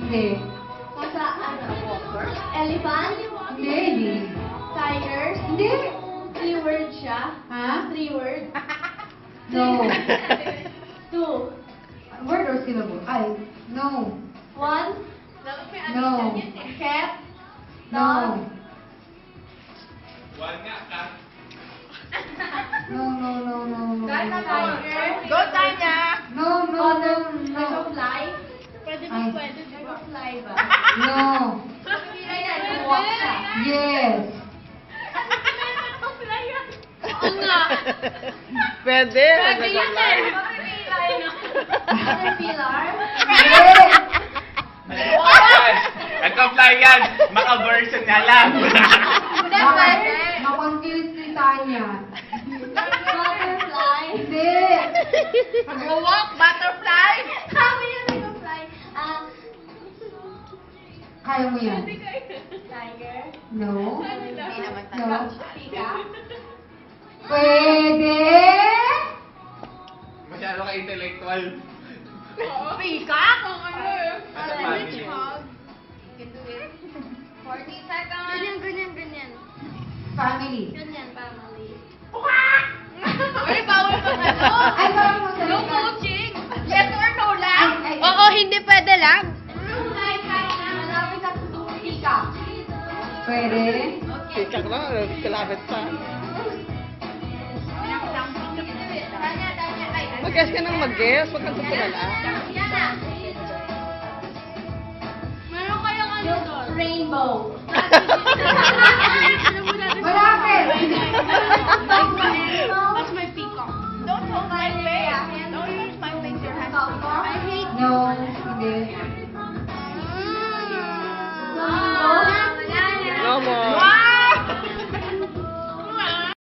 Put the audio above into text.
Hindi. Nasa ano? Elephant? Hindi. Tigers? Hindi. 3 words siya? Ha? 3 words? No. 2. Word or syllable? Ay, no. 1. No. Cat? No. One nga, kat. No, no, no, no, no. Tiger? Go, Tanya! No, no, no, no. Butterfly? Pwede Ay. Butterfly ba? No. Ay, nag-walk siya. Yes. Oo nga. Pwede. Pwede yun eh. Caterpillar? Yes. Yan. Nagka-fly yan. Maka-version nga lang. Hindi pwede. Makonfuse si Tanya. Butterfly? Hindi. Mag-walk, butterfly. Kami yung nag-fly. Kaya mo yan. Tiger? No. Hindi naman No. Peacock? Pwede. Masyado ka intellectual. Peacock? Ang ano eh. As a family. You can do it. 40 seconds. Ganyan. Family. Ganyan, family. Uy, bawal ka ano? Ay, parang mo No coaching. Yes or no lang? Oo, hindi pwede lang. Malapit ka sa peacock. Pwede. Okay. Peacock na, kalapit pa. Tanya, ay. Mag-guess ka nang mag-guess, huwag kang tutulala. Yan na. Meron kayong ano doon? Rainbow. Malapit. Rainbow.